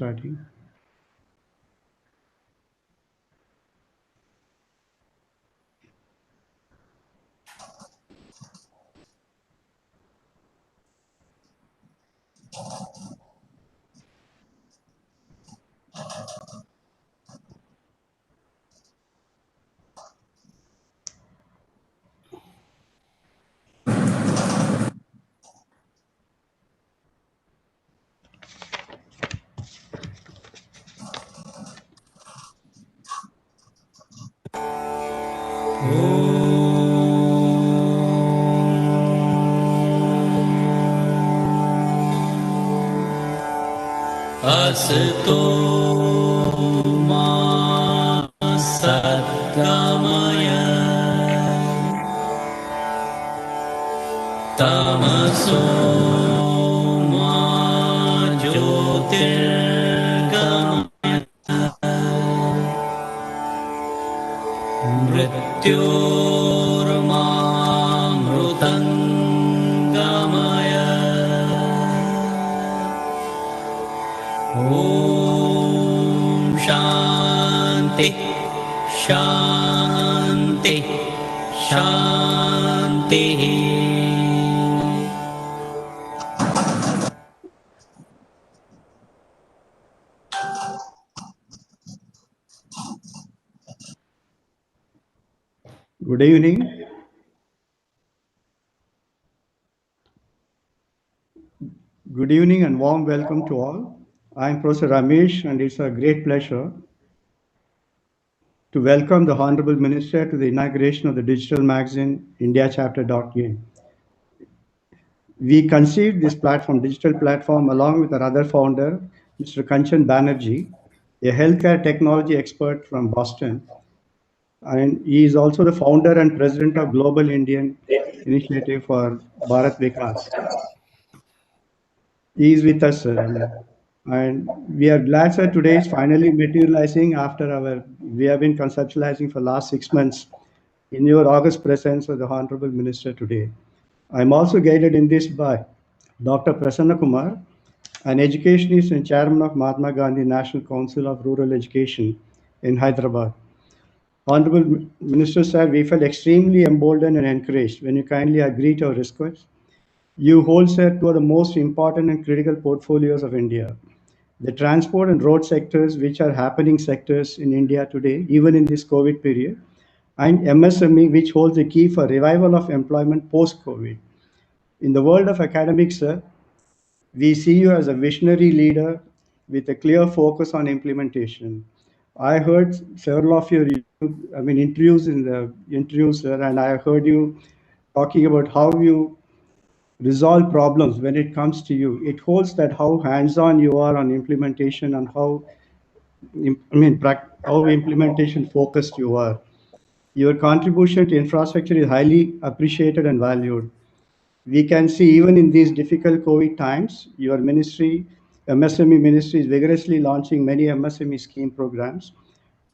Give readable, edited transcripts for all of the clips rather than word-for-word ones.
starting. असतो मा सद्गमय तमसो मा ज्योतिर्गमय मृत्योर्मा मृतङ्गमय ॐ शान्ति शान्ति शान्तिः. Good evening. Good evening and warm welcome to all. I'm Professor Ramesh, and it's a great pleasure to welcome the Honorable Minister to the inauguration of the digital magazine IndiaChapter.in. We conceived this digital platform, along with our other founder, Mr. Kanchan Banerjee, a healthcare technology expert from Boston, and he is also the founder and president of Global Indian Initiative for Bharat Vikas. He is with us, sir. And we are glad, sir, today is finally materializing after we have been conceptualizing for last 6 months in your august presence of the Honorable Minister today. I'm also guided in this by Dr. Prasanna Kumar, an educationist and chairman of Mahatma Gandhi National Council of Rural Education in Hyderabad. Honorable Minister, sir, we felt extremely emboldened and encouraged when you kindly agreed to our request. You hold, sir, two of the most important and critical portfolios of India: the transport and road sectors, which are happening sectors in India today, even in this COVID period, and MSME, which holds the key for revival of employment post-COVID. In the world of academics, sir, we see you as a visionary leader with a clear focus on implementation. I heard several of your interviews in the interviews, sir, and I heard you talking about how you resolve problems when it comes to you. It holds that how hands-on you are on implementation and how implementation focused you are. Your contribution to infrastructure is highly appreciated and valued. We can see even in these difficult COVID times, your ministry, MSME ministry, is vigorously launching many MSME scheme programs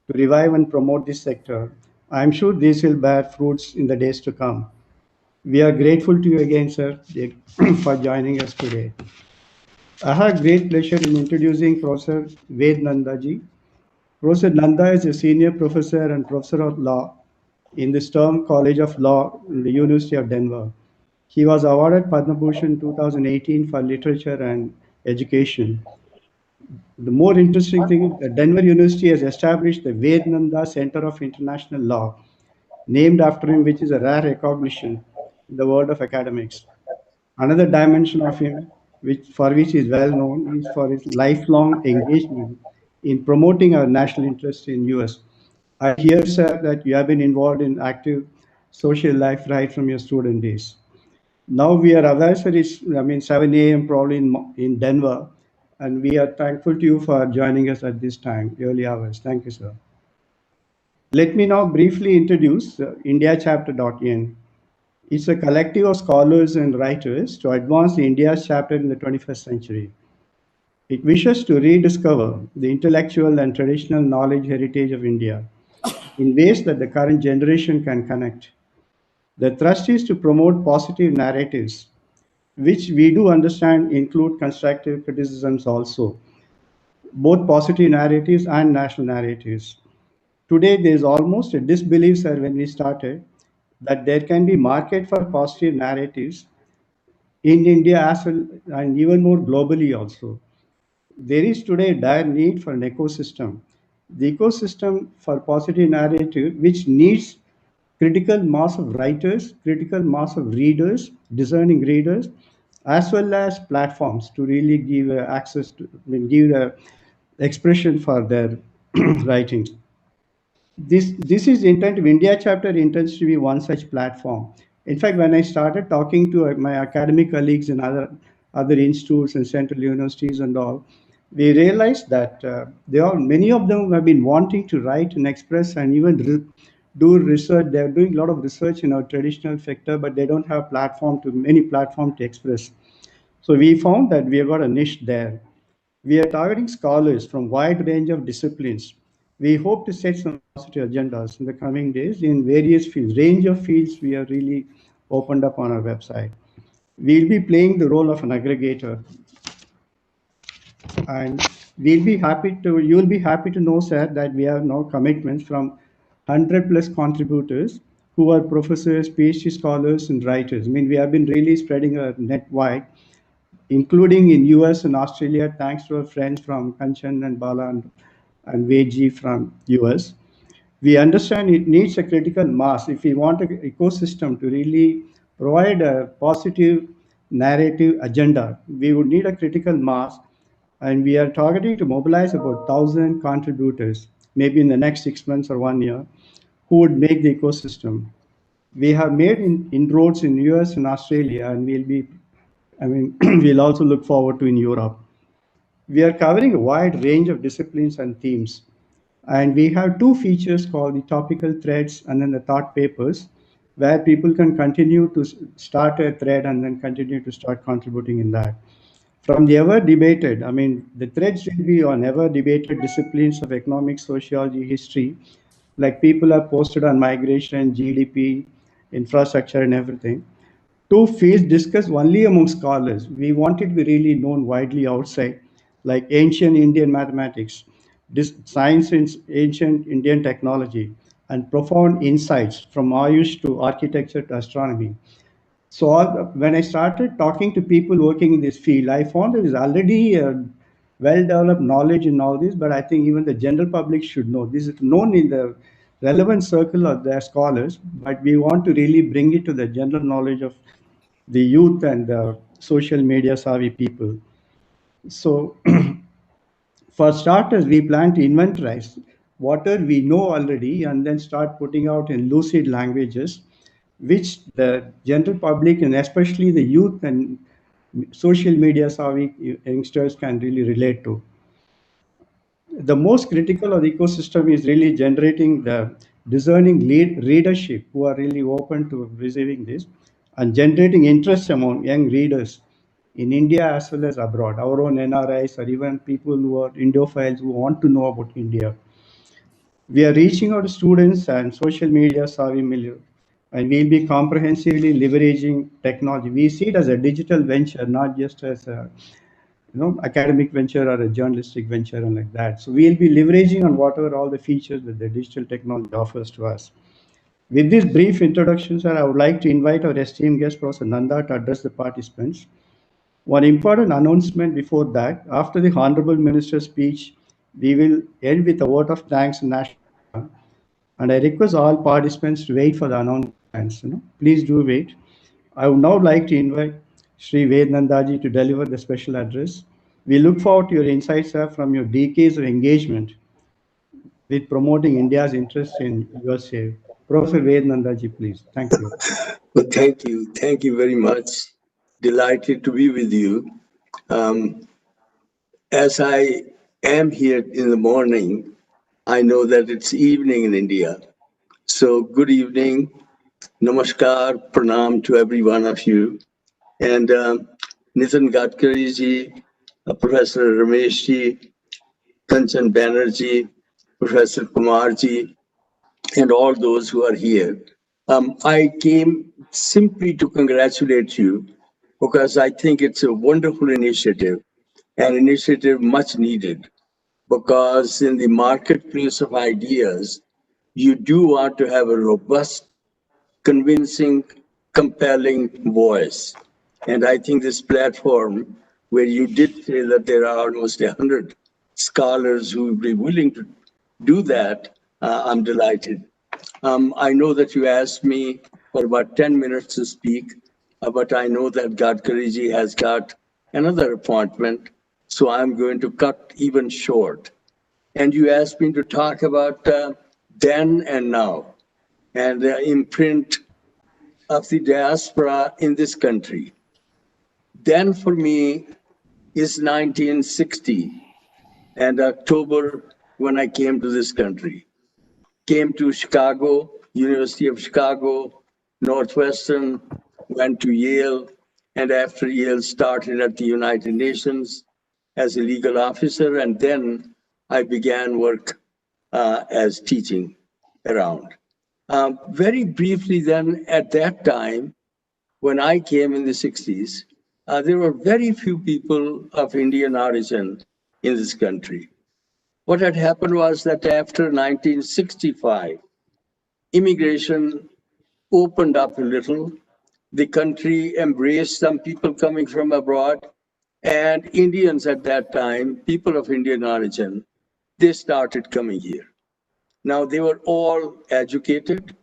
to revive and promote this sector. I'm sure these will bear fruits in the days to come. We are grateful to you again, sir, for joining us today. I have great pleasure in introducing Professor Ved Nandaji. Professor Nanda is a senior professor and professor of law in the Stern College of Law in the University of Denver. He was awarded Padma Bhushan 2018 for literature and education. The more interesting thing is that Denver University has established the Ved Nanda Center of International Law, named after him, which is a rare recognition in the world of academics. Another dimension of him, for which he is well known, is for his lifelong engagement in promoting our national interests in US. I hear, sir, that you have been involved in active social life right from your student days. Now we are aware, sir, it's 7 a.m. probably in Denver, and we are thankful to you for joining us at this time, early hours. Thank you, sir. Let me now briefly introduce IndiaChapter.in. It's a collective of scholars and writers to advance the India's chapter in the 21st century. It wishes to rediscover the intellectual and traditional knowledge heritage of India in ways that the current generation can connect. The thrust is to promote positive narratives, which we do understand include constructive criticisms also. both positive narratives and national narratives. Today, there is almost a disbelief, sir, when we started, that there can be market for positive narratives in India as well and even more globally also. There is today a dire need for an ecosystem. The ecosystem for positive narrative, which needs critical mass of writers, critical mass of readers, discerning readers, as well as platforms to really give access to, I mean, give expression for their writings. This is intent. India chapter intends to be one such platform. In fact, when I started talking to my academic colleagues in other institutes and central universities and all, we realized that they all many of them have been wanting to write and express and even do research. They're doing a lot of research in our traditional sector, but they don't have platform to many platform to express. So we found that we have got a niche there. We are targeting scholars from wide range of disciplines. We hope to set some positive agendas in the coming days in various fields, range of fields we have really opened up on our website. We'll be playing the role of an aggregator, and you'll be happy to know, sir, that we have now commitments from 100 plus contributors who are professors, PhD scholars, and writers. I mean, we have been really spreading our net wide, including in US and Australia, thanks to our friends from Kanchan and Bala and Veji from US. We understand it needs a critical mass. If we want an ecosystem to really provide a positive narrative agenda, we would need a critical mass, and we are targeting to mobilize about 1,000 contributors, maybe in the next 6 months or 1 year, who would make the ecosystem. We have made inroads in US and Australia, and we'll also look forward to in Europe. We are covering a wide range of disciplines and themes. And we have two features called the topical threads and then the thought papers, where people can continue to start a thread and then continue to start contributing in that. From the ever debated, the threads will be on ever debated disciplines of economics, sociology, history, like people have posted on migration, GDP, infrastructure, and everything. Two fields discussed only among scholars. We want it to be really known widely outside, like ancient Indian mathematics, science in ancient Indian technology, and profound insights from Ayush to architecture to astronomy. So when I started talking to people working in this field, I found there is already a well-developed knowledge in all this, but I think even the general public should know. This is known in the relevant circle of their scholars, but we want to really bring it to the general knowledge of the youth and the social media savvy people. So for starters, we plan to inventorize whatever we know already and then start putting out in lucid languages, which the general public and especially the youth and social media savvy youngsters can really relate to. The most critical of the ecosystem is really generating the discerning readership who are really open to receiving this and generating interest among young readers in India as well as abroad, our own NRIs or even people who are Indiophiles who want to know about India. We are reaching out to students and social media savvy milieu, and we'll be comprehensively leveraging technology. We see it as a digital venture, not just as a academic venture or a journalistic venture and like that. So we'll be leveraging on whatever all the features that the digital technology offers to us. With this brief introduction, sir, I would like to invite our esteemed guest, Professor Nanda, to address the participants. One important announcement before that, after the Honorable Minister's speech, we will end with a vote of thanks and national anthem. And I request all participants to wait for the announcements. Please do wait. I would now like to invite Sri Ved Nandaji to deliver the special address. We look forward to your insights, sir, from your decades of engagement with promoting India's interest in USA. Professor Ved Nandaji, please. Thank you. Well, thank you. Thank you very much. Delighted to be with you. As I am here in the morning, I know that it's evening in India. So good evening, namaskar, pranam to every one of you. And Nitin Gadkari ji, Professor Ramesh ji, Kanchan Banerjee, Professor Kumar ji, and all those who are here. I came simply to congratulate you because I think it's a wonderful initiative, an initiative much needed. because in the marketplace of ideas, you do want to have a robust, convincing, compelling voice. And I think this platform, where you did say that there are almost 100 scholars who would be willing to do that, I'm delighted. I know that you asked me for about 10 minutes to speak, but I know that Gadkariji has got another appointment, so I'm going to cut even short. And you asked me to talk about then and now and the imprint of the diaspora in this country. Then for me is 1960 and October when I came to this country. Came to Chicago, University of Chicago, Northwestern, went to Yale, and after Yale started at the United Nations as a legal officer, and then I began work as teaching around. Very briefly then, at that time, when I came in the 60s, there were very few people of Indian origin in this country. What had happened was that after 1965, immigration opened up a little. The country embraced some people coming from abroad, and Indians at that time, people of Indian origin, they started coming here. Now, they were all educated,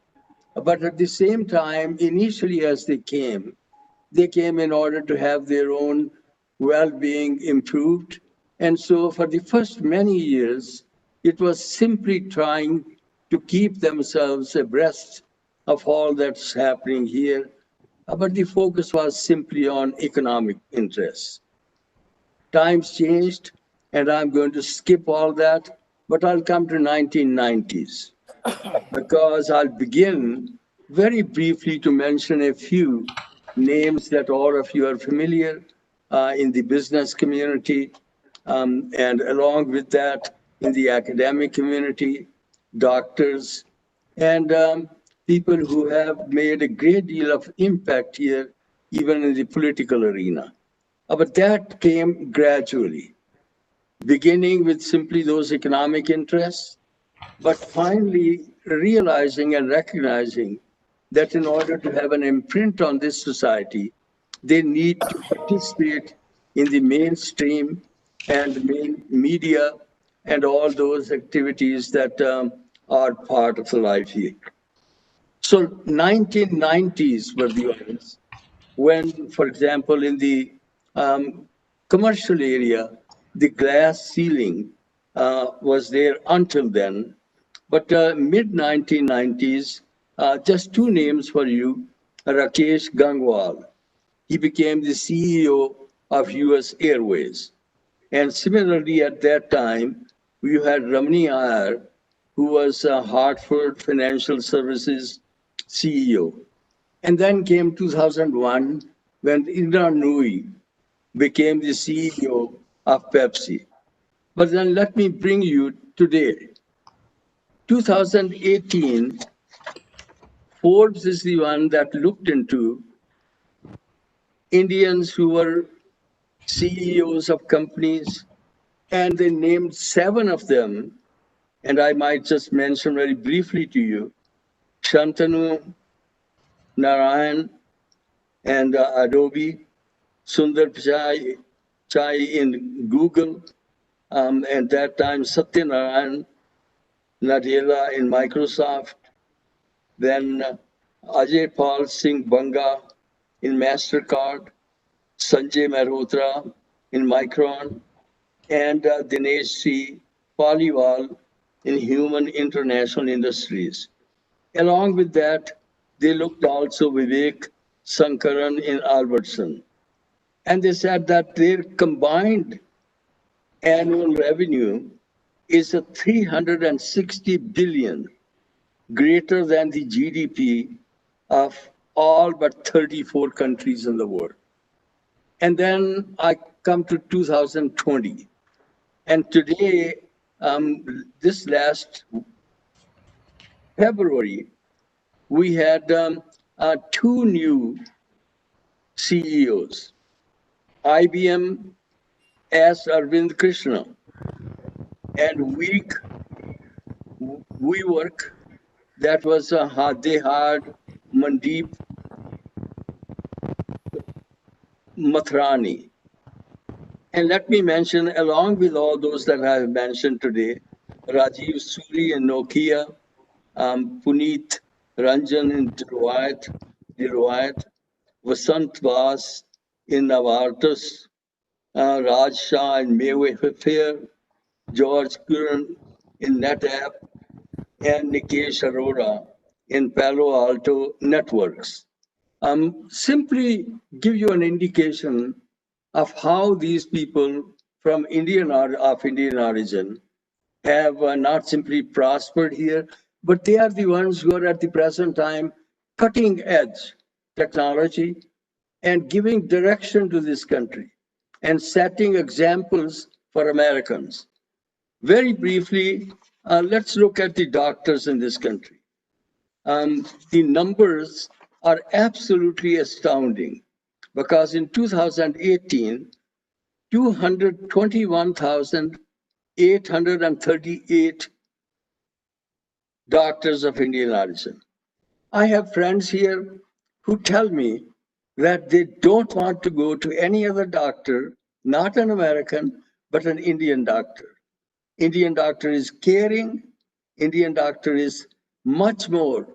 but at the same time, initially as they came in order to have their own well-being improved. And so for the first many years, it was simply trying to keep themselves abreast of all that's happening here. But the focus was simply on economic interests. Times changed, and I'm going to skip all that, but I'll come to 1990s because I'll begin very briefly to mention a few names that all of you are familiar in the business community, and along with that, in the academic community, doctors, and people who have made a great deal of impact here, even in the political arena. But that came gradually, beginning with simply those economic interests, but finally realizing and recognizing that in order to have an imprint on this society, they need to participate in the mainstream and main media and all those activities that are part of the life here. So 1990s were the ones when, for example, in the commercial area, the glass ceiling was there until then. But mid 1990s, just two names for you, Rakesh Gangwal. He became the CEO of US Airways. And similarly, at that time, we had Ramani Iyer, who was Hartford Financial Services CEO. And then came 2001, when Indra Nooyi became the CEO of Pepsi. But then let me bring you today. 2018, Forbes is the one that looked into Indians who were CEOs of companies, and they named 7 of them. And I might just mention very briefly to you, Shantanu Narayan and Adobe, Sundar Pichai in Google, and that time Satyanarayan Nadella in Microsoft, then Ajay Paul Singh Banga in MasterCard, Sanjay Mehrotra in Micron, and Dinesh C. Paliwal in Human International Industries. Along with that, they looked also Vivek Sankaran in Albertson. And they said that their combined annual revenue is a 360 billion, greater than the GDP of all but 34 countries in the world. And then I come to 2020. And today, this last February, we had 2 new CEOs. IBM asked Arvind Krishna and we work. That was they hired Mandeep Mathrani. And let me mention, along with all those that I have mentioned today, Rajiv Suri in Nokia, Puneet Ranjan in Deloitte, Vasant Vas in Novartis, Raj Shah in Mayfair, George Curran in NetApp, and Nikesh Arora in Palo Alto Networks. Simply give you an indication of how these people from Indian origin have not simply prospered here, but they are the ones who are at the present time cutting edge technology and giving direction to this country and setting examples for Americans. Very briefly, let's look at the doctors in this country. The numbers are absolutely astounding because in 2018, 221,838 doctors of Indian origin. I have friends here who tell me that they don't want to go to any other doctor, not an American, but an Indian doctor. Indian doctor is caring, Indian doctor is much more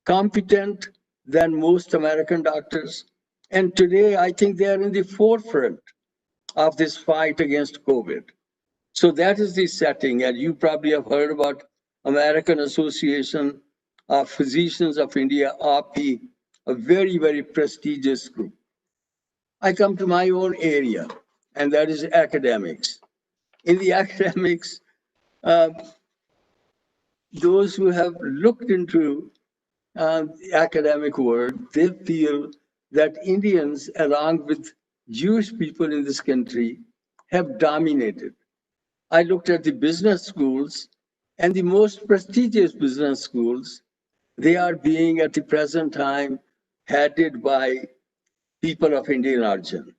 competent than most American doctors. And today, I think they are in the forefront of this fight against COVID. So that is the setting, and you probably have heard about American Association of Physicians of India, RP, a very, very prestigious group. I come to my own area, and that is academics. In the academics, uh, those who have looked into the academic world, they feel that Indians, along with Jewish people in this country, have dominated. I looked at the business schools, and the most prestigious business schools, they are being at the present time headed by people of Indian origin.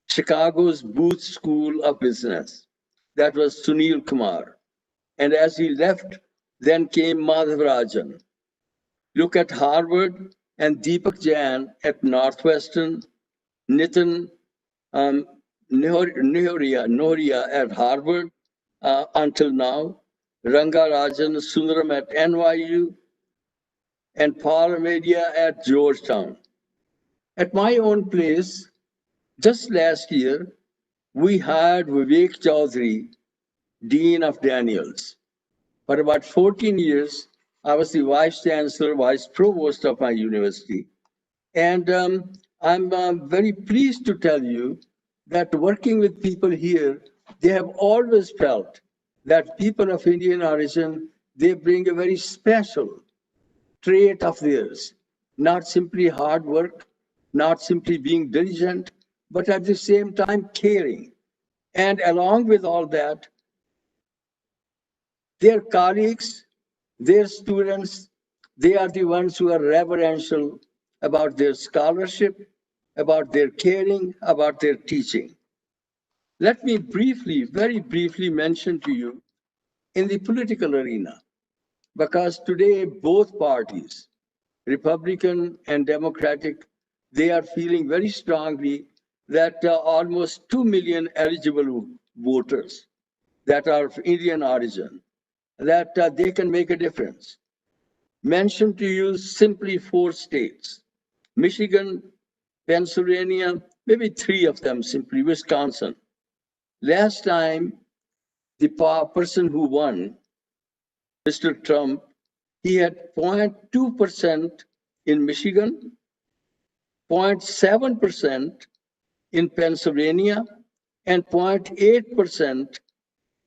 Chicago's Booth School of Business, that was Sunil Kumar. And as he left, then came Madhav Rajan. Look at Harvard and Deepak Jain at Northwestern, Nitin Noria at Harvard until now, Ranga Rajan Sundaram at NYU, and Paul Media at Georgetown. At my own place, just last year, we hired Vivek Chaudhary, Dean of Daniels. For about 14 years, I was the Vice Chancellor, Vice Provost of my university. And I'm very pleased to tell you that working with people here, they have always felt that people of Indian origin, they bring a very special trait of theirs, not simply hard work, not simply being diligent, but at the same time caring. And along with all that, their colleagues, their students, they are the ones who are reverential about their scholarship, about their caring, about their teaching. Let me briefly, very briefly mention to you in the political arena, because today both parties, Republican and Democratic, they are feeling very strongly that almost 2 million eligible voters that are of Indian origin, that they can make a difference. Mention to you simply 4 states: Michigan, Pennsylvania, maybe 3 of them simply, Wisconsin. Last time, the person who won, Mr. Trump, he had 0.2% in Michigan, 0.7% in Pennsylvania, and 0.8%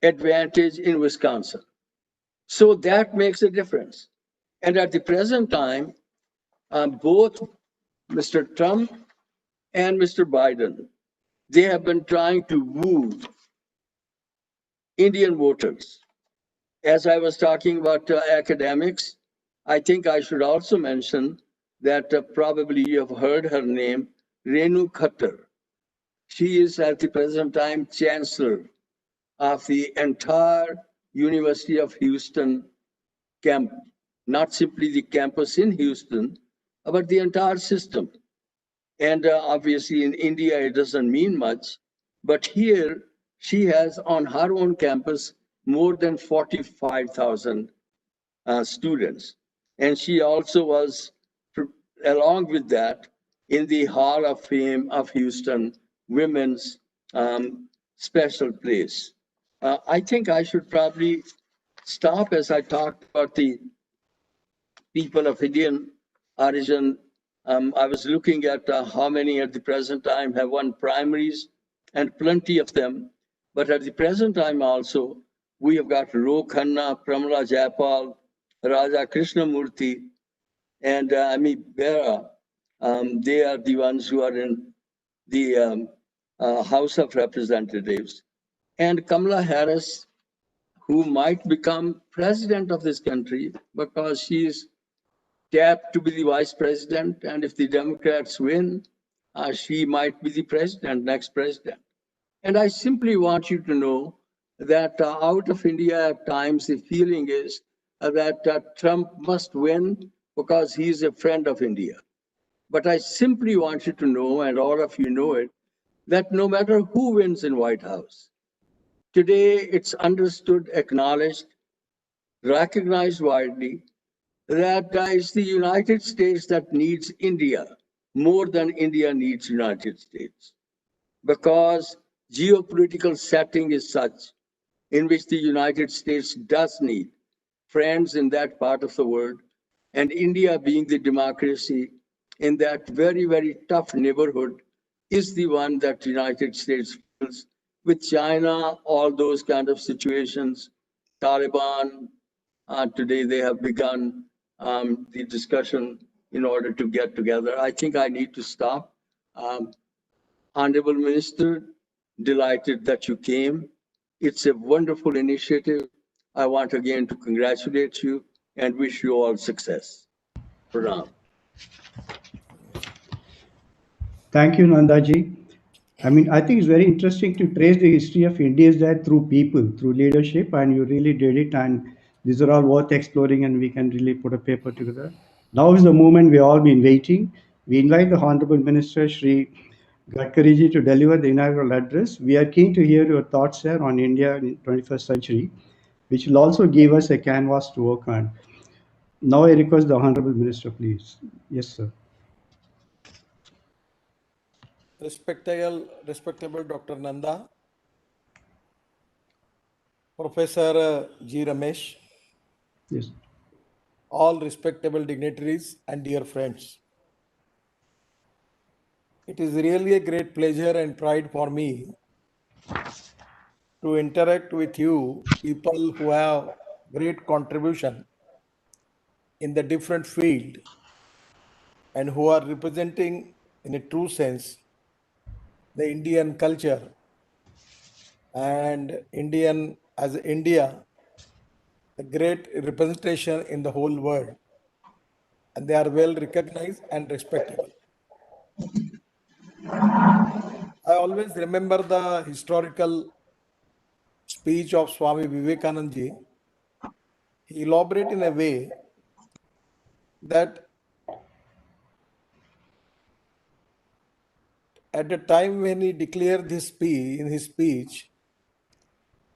advantage in Wisconsin. So that makes a difference. And at the present time, both Mr. Trump and Mr. Biden, they have been trying to woo Indian voters. As I was talking about academics, I think I should also mention that probably you have heard her name, Renu Khattar. She is at the present time Chancellor of the entire University of Houston camp, not simply the campus in Houston, but the entire system. And obviously in India, it doesn't mean much, but here she has on her own campus more than 45,000 students. And she also was, along with that, in the Hall of Fame of Houston Women's special place. I think I should probably stop as I talked about the people of Indian origin. I was looking at how many at the present time have won primaries, and plenty of them. But at the present time also, we have got Ro Khanna, Pramila Jaipal, Raja Krishnamurthy, and Ami Bera. They are the ones who are in the House of Representatives. And Kamala Harris, who might become president of this country because she is tapped to be the vice president. And if the Democrats win, she might be the president, next president. And I simply want you to know that out of India, at times, the feeling is that Trump must win because he's a friend of India. But I simply want you to know, and all of you know it, that no matter who wins in White House, today it's understood, acknowledged, recognized widely that it's the United States that needs India more than India needs United States, because geopolitical setting is such in which the United States does need friends in that part of the world, and India, being the democracy in that very, very tough neighborhood, is the one that the United States feels. With China, all those kind of situations, Taliban, today they have begun the discussion in order to get together. I think I need to stop. Honorable Minister, delighted that you came. It's a wonderful initiative. I want again to congratulate you and wish you all success. Pranam. Thank you, Nandaji. I mean, I think it's very interesting to trace the history of India's that through people, through leadership, and you really did it. And these are all worth exploring, and we can really put a paper together. Now is the moment we've all been waiting. We invite the Honorable Minister, Shri Gadkari ji, to deliver the inaugural address. We are keen to hear your thoughts, sir, on India in 21st century, which will also give us a canvas to work on. Now I request the Honorable Minister, please. Yes, sir. Respectable Dr. Nanda, Professor G. Ramesh, Yes. all respectable dignitaries and dear friends. It is really a great pleasure and pride for me to interact with you, people who have great contribution in the different field and who are representing in a true sense the Indian culture and Indian as India, a great representation in the whole world, and they are well recognized and respectable. I always remember the historical speech of Swami Vivekananda ji. He elaborated in a way that at the time when he declared this speech, in his speech,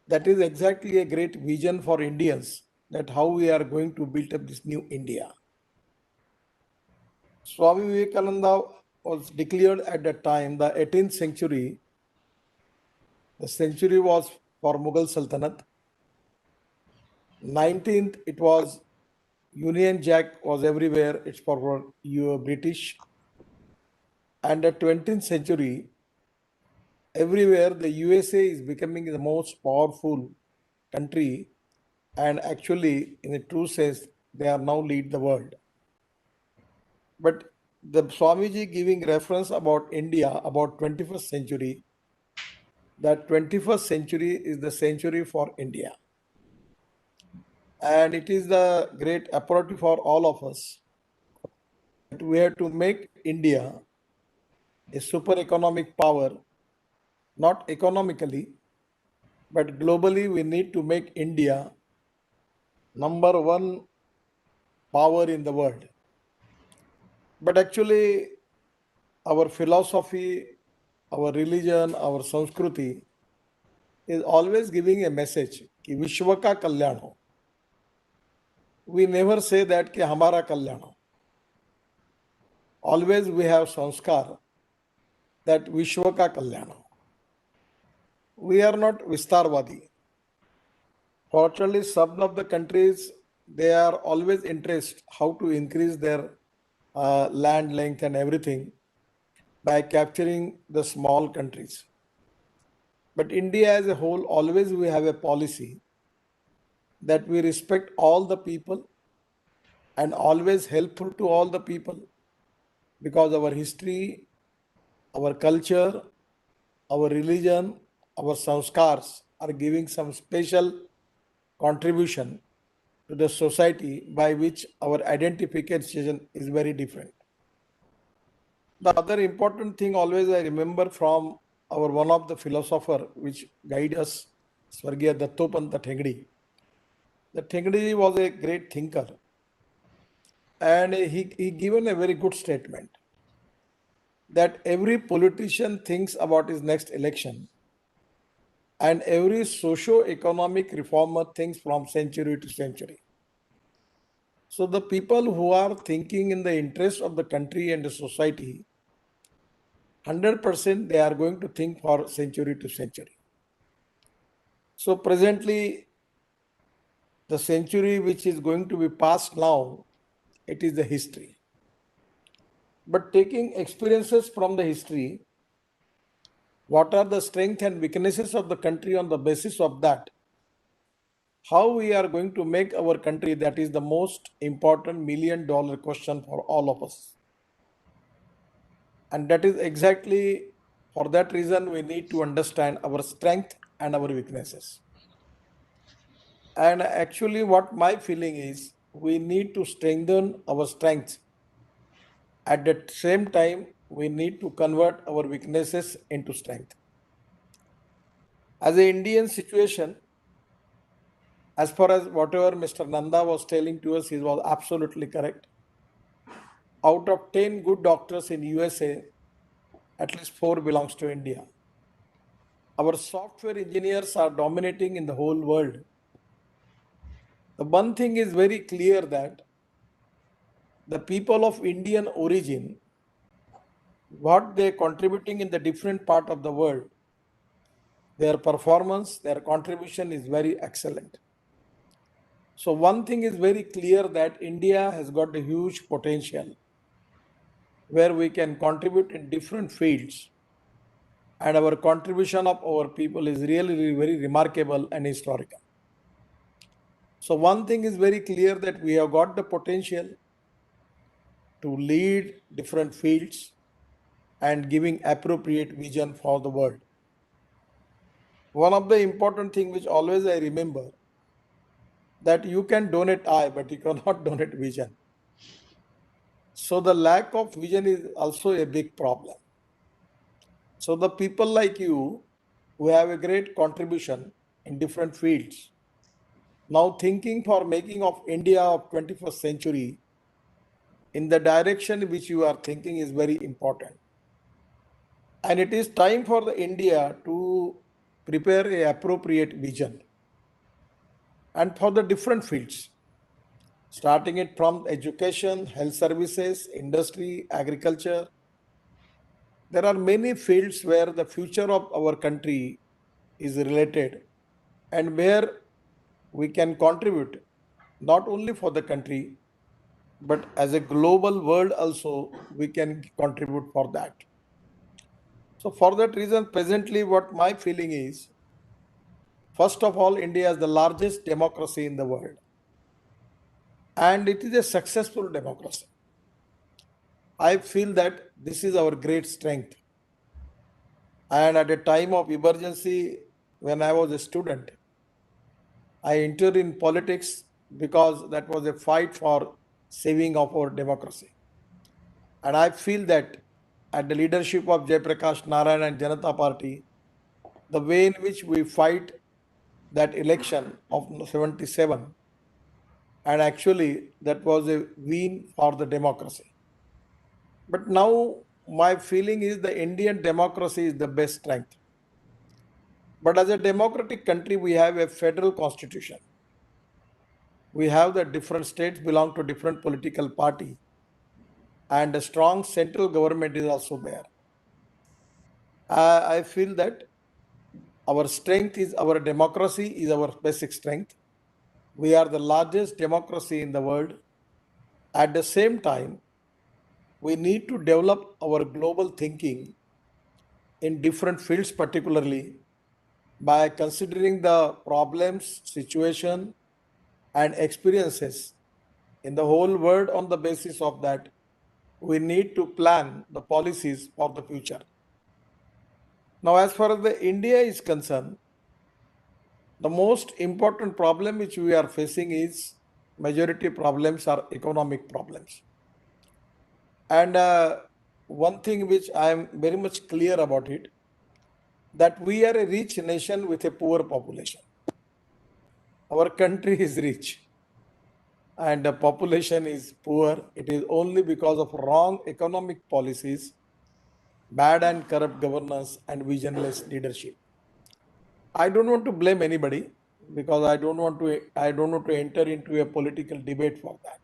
that is exactly a great vision for Indians, that how we are going to build up this new India. Swami Vivekananda was declared at that time, the 18th century. The century was for Mughal Sultanate. 19th, it was Union Jack was everywhere. It's for British. And the 20th century, everywhere the USA is becoming the most powerful country, and actually, in a true sense, they are now lead the world. But the Swamiji giving reference about India, about 21st century, that 21st century is the century for India. And it is the great opportunity for all of us that we have to make India a super economic power, not economically, but globally we need to make India number one power in the world. But actually, our philosophy, our religion, our Sanskriti is always giving a message कि विश्व का कल्याण हो. We never say that कि हमारा कल्याण हो. Always we have sanskar that विश्व का कल्याण हो. We are not Vistarvadi. Fortunately, some of the countries, they are always interested how to increase their land length and everything by capturing the small countries. But India as a whole, always we have a policy that we respect all the people and always helpful to all the people, because our history, our culture, our religion, our sanskars are giving some special contribution to the society by which our identification is very different. The other important thing always I remember from our one of the philosopher which guide us, Swargiya Dattopanta Thengdi. The Thengdi was a great thinker, and he given a very good statement that every politician thinks about his next election, and every socio-economic reformer thinks from century to century. So the people who are thinking in the interest of the country and the society, 100% they are going to think for century to century. So presently, the century which is going to be passed now, it is the history. But taking experiences from the history, what are the strengths and weaknesses of the country, on the basis of that, how we are going to make our country, that is the most important $1,000,000 question for all of us. And that is exactly for that reason we need to understand our strength and our weaknesses. And actually what my feeling is, we need to strengthen our strengths. At the same time, we need to convert our weaknesses into strength. As an Indian situation, as far as whatever Mr. Nanda was telling to us, he was absolutely correct. Out of 10 good doctors in USA, at least 4 belongs to India. Our software engineers are dominating in the whole world. The one thing is very clear, that the people of Indian origin, what they are contributing in the different part of the world, their performance, their contribution is very excellent. So one thing is very clear, that India has got a huge potential where we can contribute in different fields, and our contribution of our people is really very remarkable and historical. So one thing is very clear, that we have got the potential to lead different fields and giving appropriate vision for the world. One of the important thing which always I remember, that you can donate eye, but you cannot donate vision. So the lack of vision is also a big problem. So the people like you, who have a great contribution in different fields, now thinking for making of India of 21st century in the direction which you are thinking is very important. And it is time for the India to prepare a appropriate vision, and for the different fields, starting it from education, health services, industry, agriculture. There are many fields where the future of our country is related, and where we can contribute not only for the country, but as a global world also we can contribute for that. So for that reason, presently what my feeling is, first of all, India is the largest democracy in the world, and it is a successful democracy. I feel that this is our great strength. And at a time of emergency, when I was a student, I entered in politics because that was a fight for saving of our democracy. And I feel that at the leadership of Jai Prakash Narayan and Janata Party, the way in which we fight that election of 77, and actually that was a win for the democracy. But now my feeling is the Indian democracy is the best strength. But as a democratic country, we have a federal constitution. We have the different states belong to different political party, and a strong central government is also there. I feel that our strength is our democracy is our basic strength. We are the largest democracy in the world. At the same time, we need to develop our global thinking in different fields, particularly by considering the problems, situation, and experiences in the whole world. On the basis of that, we need to plan the policies for the future. Now, as far as the India is concerned, the most important problem which we are facing is majority problems are economic problems. And one thing which I am very much clear about it, that we are a rich nation with a poor population. Our country is rich and the population is poor. It is only because of wrong economic policies, bad and corrupt governance, and visionless leadership. I don't want to blame anybody because I don't want to enter into a political debate for that.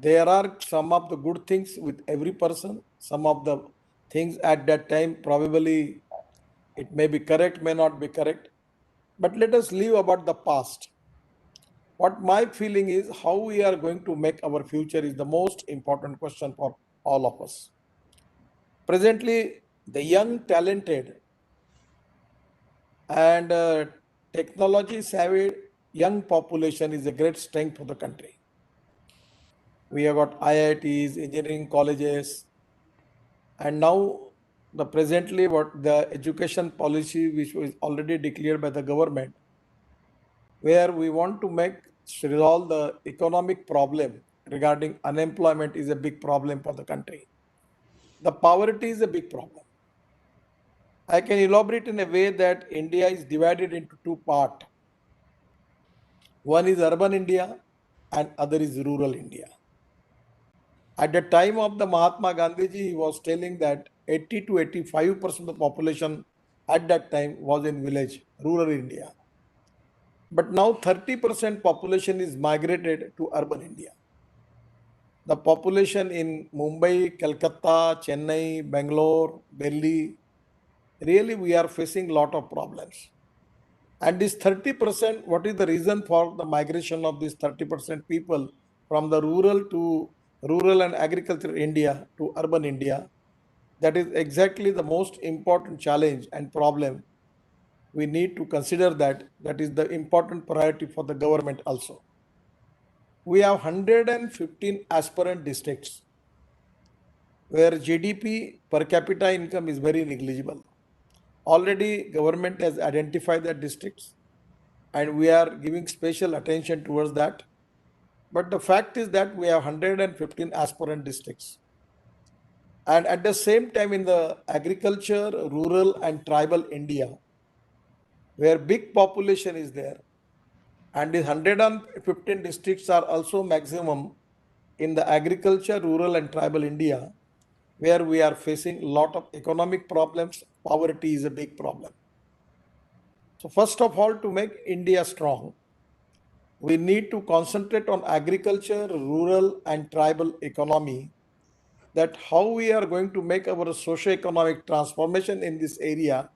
There are some of the good things with every person. Some of the things at that time probably it may be correct, may not be correct. But let us leave about the past. What my feeling is, how we are going to make our future is the most important question for all of us. Presently, the young, talented, and technology savvy young population is a great strength for the country. We have got IITs, engineering colleges, and now the presently what the education policy which was already declared by the government, where we want to make resolve the economic problem regarding unemployment is a big problem for the country. The poverty is a big problem. I can elaborate in a way that India is divided into two parts. One is urban India and other is rural India. At the time of the Mahatma Gandhi ji, he was telling that 80 to 85% of the population at that time was in village, rural India. But now 30% population is migrated to urban India. The population in Mumbai, Calcutta, Chennai, Bangalore, Delhi, really we are facing a lot of problems. And this 30%, what is the reason for the migration of these 30% people from the rural and agricultural India to urban India? That is exactly the most important challenge and problem. We need to consider that. That is the important priority for the government also. We have 115 aspirant districts where GDP per capita income is very negligible. Already government has identified the districts and we are giving special attention towards that. But the fact is that we have 115 aspirant districts. And at the same time in the agriculture, rural and tribal India, where big population is there, and these 115 districts are also maximum in the agriculture, rural and tribal India, where we are facing a lot of economic problems. Poverty is a big problem. So first of all, to make India strong, we need to concentrate on agriculture, rural and tribal economy, that how we are going to make our socio-economic transformation in this area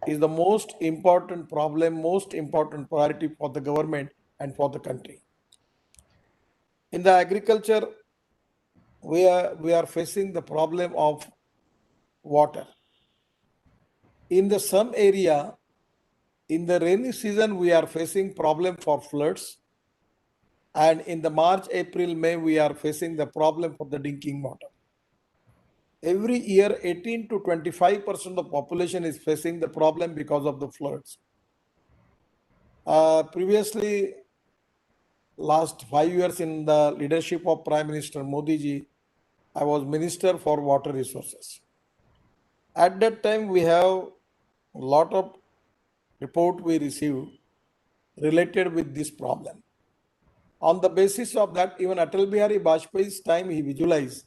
is the most important problem, most important priority for the government and for the country. In the agriculture, we are facing the problem of water. In the some area, in the rainy season, we are facing problem for floods. And in the March, April, May, we are facing the problem for the drinking water. Every year, 18 to 25% of the population is facing the problem because of the floods. Previously, last 5 years in the leadership of Prime Minister Modi ji, I was Minister for Water Resources. At that time, we have a lot of report we received related with this problem. On the basis of that, even Atal Bihari Vajpayee's time, he visualized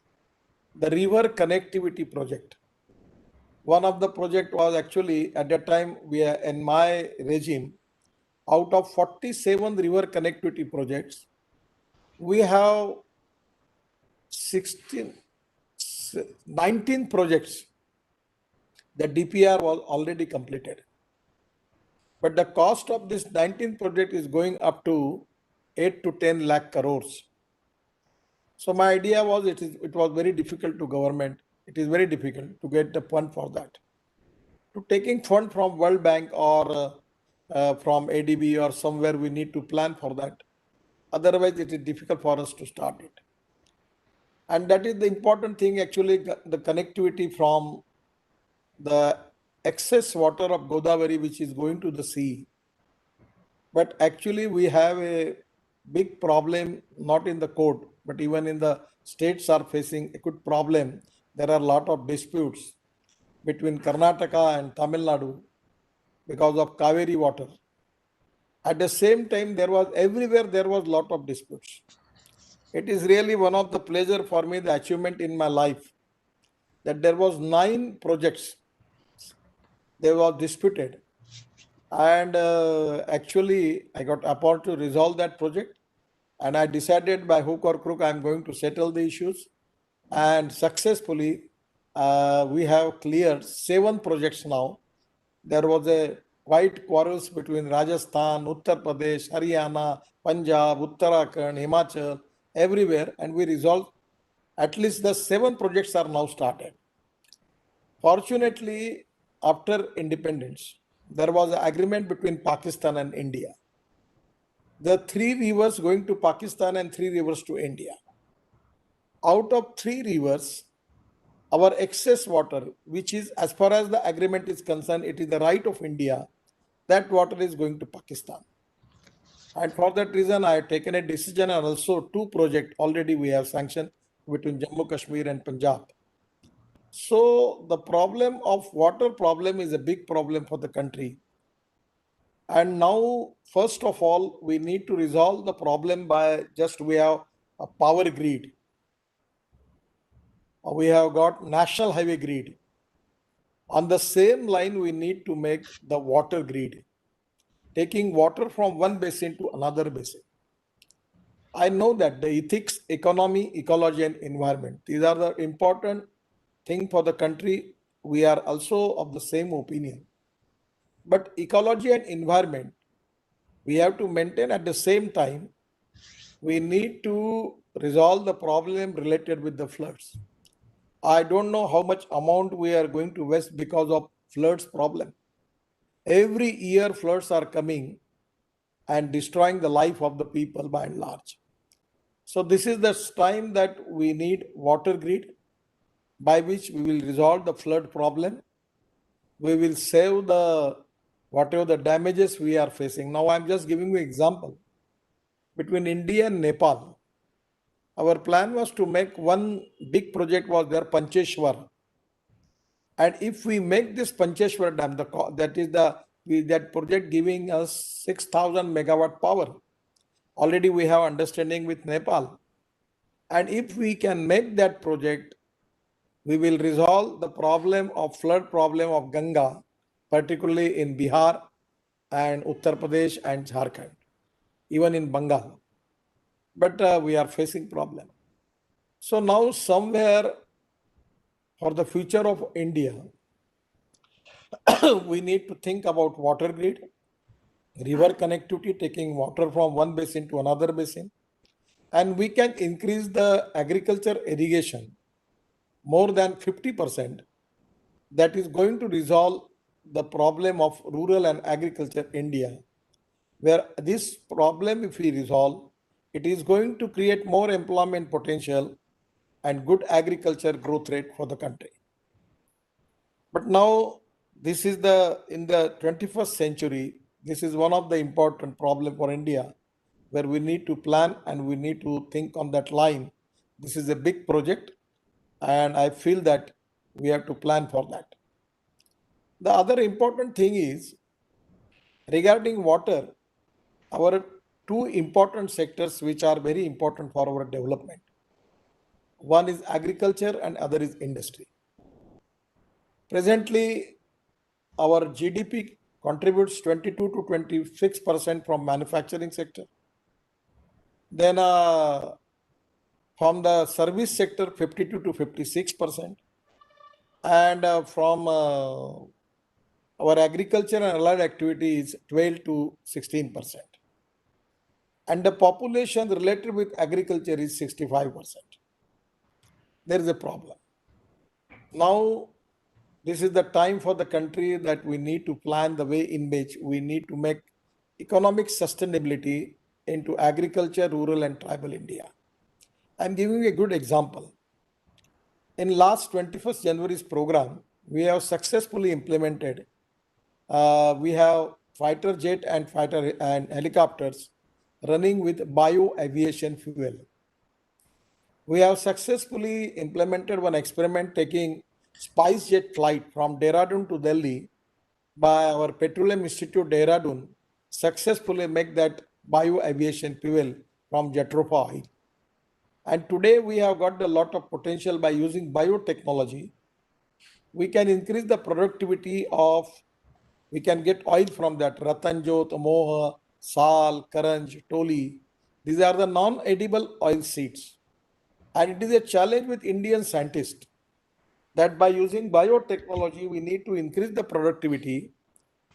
the river connectivity project. One of the project was actually at that time we are in my regime, out of 47 river connectivity projects, we have 19 projects. The DPR was already completed. But the cost of this 19 project is going up to 8 to 10 lakh crores. So my idea was it was very difficult to government. It is very difficult to get the fund for that. To taking fund from World Bank or from ADB or somewhere, we need to plan for that. Otherwise, it is difficult for us to start it. And that is the important thing actually, the connectivity from the excess water of Godavari, which is going to the sea. But actually, we have a big problem, not in the court, but even in the states are facing a good problem. There are a lot of disputes between Karnataka and Tamil Nadu because of Kaveri water. At the same time, everywhere there was lot of disputes. It is really one of the pleasure for me, the achievement in my life, that there was 9 projects. They were disputed. And actually, I got appointed to resolve that project. And I decided by hook or crook, I'm going to settle the issues. And successfully, we have cleared 7 projects now. There was a quite quarrels between Rajasthan, Uttar Pradesh, Haryana, Punjab, Uttarakhand, Himachal, everywhere. And we resolved at least the 7 projects are now started. Fortunately, after independence, there was an agreement between Pakistan and India. The 3 rivers going to Pakistan and 3 rivers to India. Out of 3 rivers, our excess water, which is as far as the agreement is concerned, it is the right of India, that water is going to Pakistan. And for that reason, I have taken a decision, and also 2 projects already we have sanctioned between Jammu Kashmir and Punjab. So the problem of water problem is a big problem for the country. And now, first of all, we need to resolve the problem by just we have a power grid. We have got national highway grid. On the same line, we need to make the water grid, taking water from one basin to another basin. I know that the ethics, economy, ecology, and environment, these are the important thing for the country. We are also of the same opinion. But ecology and environment, we have to maintain at the same time. We need to resolve the problem related with the floods. I don't know how much amount we are going to waste because of floods problem. Every year floods are coming and destroying the life of the people by and large. So this is the time that we need water grid by which we will resolve the flood problem. We will save the whatever the damages we are facing. Now I'm just giving you an example. Between India and Nepal, our plan was to make one big project was there, Pancheshwar. And if we make this Pancheshwar dam, that project giving us 6,000 megawatt power. Already we have understanding with Nepal. And if we can make that project, we will resolve the problem of flood problem of Ganga, particularly in Bihar and Uttar Pradesh and Jharkhand, even in Bengal. But we are facing problem. So now somewhere for the future of India, we need to think about water grid, river connectivity, taking water from one basin to another basin, and we can increase the agriculture irrigation more than 50%. That is going to resolve the problem of rural and agriculture India, where this problem, if we resolve, it is going to create more employment potential and good agriculture growth rate for the country. But now this is in the 21st century, this is one of the important problem for India, where we need to plan and we need to think on that line. This is a big project, and I feel that we have to plan for that. The other important thing is regarding water. our two important sectors which are very important for our development. One is agriculture and other is industry. Presently, our GDP contributes 22 to 26% from manufacturing sector. Then from the service sector, 52 to 56%. And from our agriculture and allied activities, 12 to 16%. And the population related with agriculture is 65%. There is a problem. Now, this is the time for the country that we need to plan the way in which we need to make economic sustainability into agriculture, rural and tribal India. I'm giving you a good example. In last 21st January's program, we have successfully implemented, we have fighter jet and fighter and helicopters running with bio aviation fuel. We have successfully implemented one experiment taking spice jet flight from Dehradun to Delhi by our Petroleum Institute Dehradun, successfully make that bio aviation fuel from Jatropha oil. And today we have got a lot of potential by using biotechnology. We can increase the productivity of, we can get oil from that, Ratanjot, Moha, Sal, Karanj, Toli. These are the non-edible oil seeds. And it is a challenge with Indian scientists that by using biotechnology, we need to increase the productivity,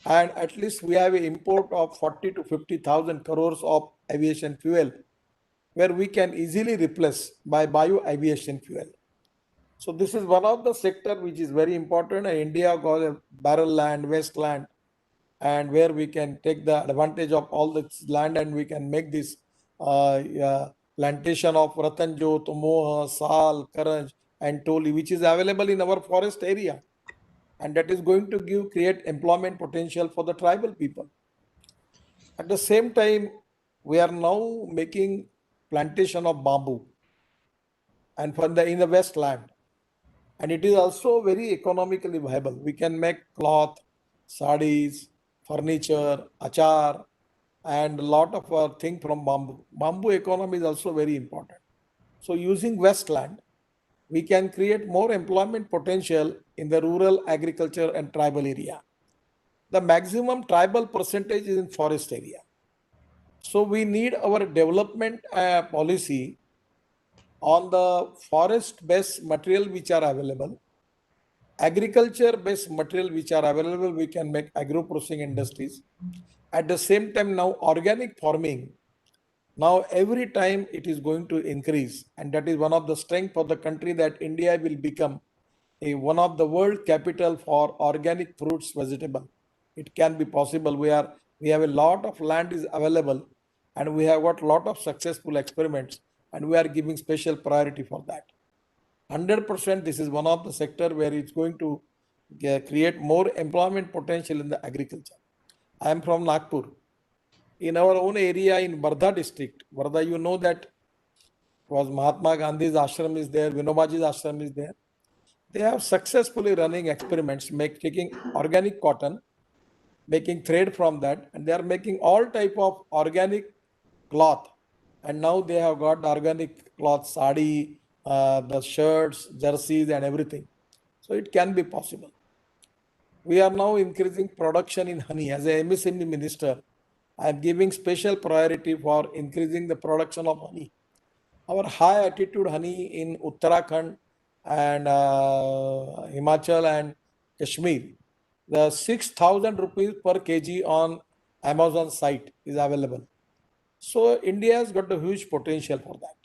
and at least we have an import of 40 to 50,000 crores of aviation fuel, where we can easily replace by bio aviation fuel. So this is one of the sector which is very important. And India got a barrel land, waste land, and where we can take the advantage of all this land and we can make this plantation of Ratanjot, Moha, Sal, Karanj and Toli, which is available in our forest area. And that is going to create employment potential for the tribal people. At the same time, we are now making plantation of bamboo and in the west land. And it is also very economically viable. We can make cloth, sarees, furniture, achar, and a lot of things from bamboo. Bamboo economy is also very important. So using westland, we can create more employment potential in the rural agriculture and tribal area. The maximum tribal percentage is in forest area. So we need our development policy on the forest-based material which are available, agriculture-based material which are available, we can make agro-processing industries. At the same time, now organic farming, now every time it is going to increase, and that is one of the strength of the country, that India will become one of the world capital for organic fruits, vegetable. It can be possible. We have a lot of land is available, and we have got a lot of successful experiments, and we are giving special priority for that. 100%, this is one of the sector where it's going to create more employment potential in the agriculture. I am from Nagpur. In our own area in Wardha district, Wardha, you know that was Mahatma Gandhi's ashram is there, Vinobaji's ashram is there. They have successfully running experiments, taking organic cotton, making thread from that, and they are making all type of organic cloth. And now they have got organic cloth, sari, the shirts, jerseys and everything. So it can be possible. We are now increasing production in honey. As a MSME minister, I am giving special priority for increasing the production of honey. Our high altitude honey in Uttarakhand and Himachal and Kashmir, the 6,000 rupees per kg on Amazon site is available. So India has got a huge potential for that.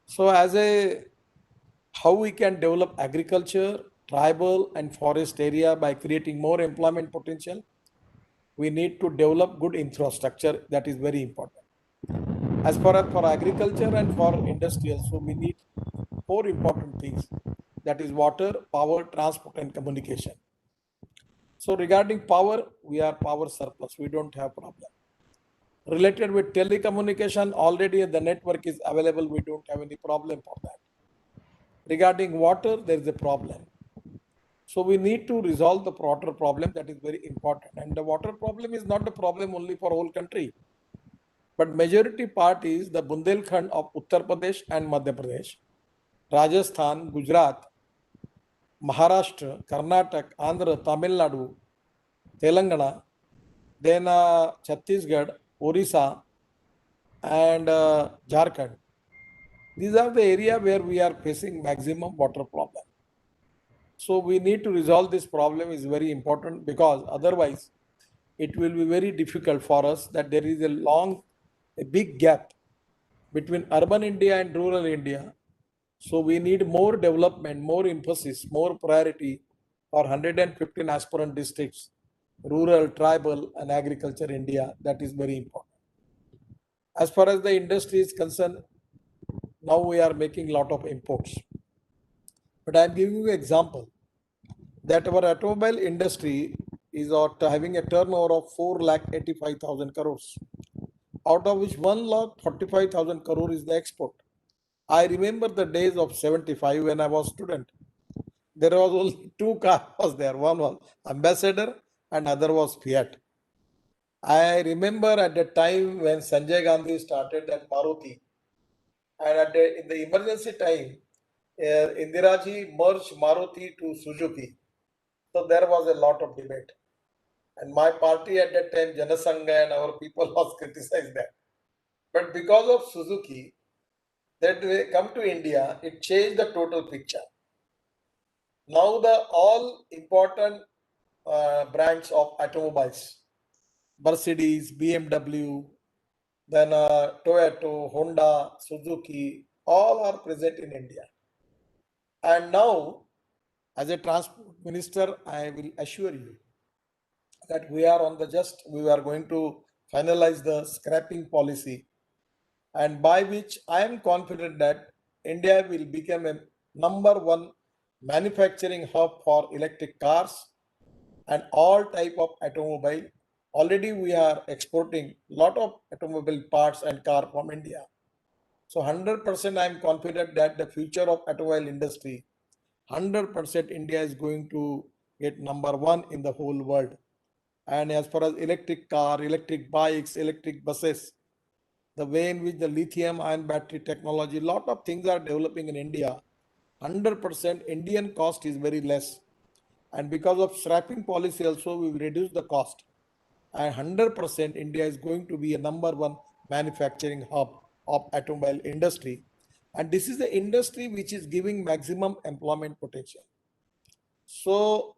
So how we can develop agriculture, tribal and forest area by creating more employment potential, we need to develop good infrastructure. That is very important. As for agriculture and for industrial, so we need 4 important things. That is water, power, transport and communication. So regarding power, we are power surplus. We don't have problem. Related with telecommunication, already the network is available. We don't have any problem for that. Regarding water, there is a problem. So we need to resolve the water problem. That is very important. And the water problem is not a problem only for whole country. But majority part is the Bundelkhand of Uttar Pradesh and Madhya Pradesh, Rajasthan, Gujarat, Maharashtra, Karnataka, Andhra, Tamil Nadu, Telangana, then Chhattisgarh, Orissa, and Jharkhand. These are the area where we are facing maximum water problem. So we need to resolve this problem is very important, because otherwise it will be very difficult for us, that there is a big gap between urban India and rural India. So we need more development, more emphasis, more priority for 115 aspirant districts, rural, tribal and agriculture India. That is very important. As far as the industry is concerned, now we are making lot of imports. But I am giving you an example that our automobile industry is having a turnover of 4,85,000 crores, out of which 1,45,000 crore is the export. I remember the days of 75 when I was student. There was only two cars was there. One was Ambassador and other was Fiat. I remember at the time when Sanjay Gandhi started that Maruti, and in the emergency time, Indiraji merged Maruti to Suzuki. So there was a lot of debate. And my party at that time, Janasangha and our people was criticized that. But because of Suzuki, that they come to India, it changed the total picture. Now the all important brands of automobiles, Mercedes, BMW, then Toyota, Honda, Suzuki, all are present in India. And now, as a transport minister, I will assure you that we are going to finalize the scrapping policy, and by which I am confident that India will become a number one manufacturing hub for electric cars and all type of automobile. Already we are exporting lot of automobile parts and car from India. So 100% I am confident that the future of automobile industry, 100% India is going to get number one in the whole world. And as far as electric car, electric bikes, electric buses, the way in which the lithium ion battery technology, lot of things are developing in India. 100% Indian cost is very less. And because of scrapping policy also, we will reduce the cost. And 100% India is going to be a number one manufacturing hub of automobile industry. And this is the industry which is giving maximum employment potential. So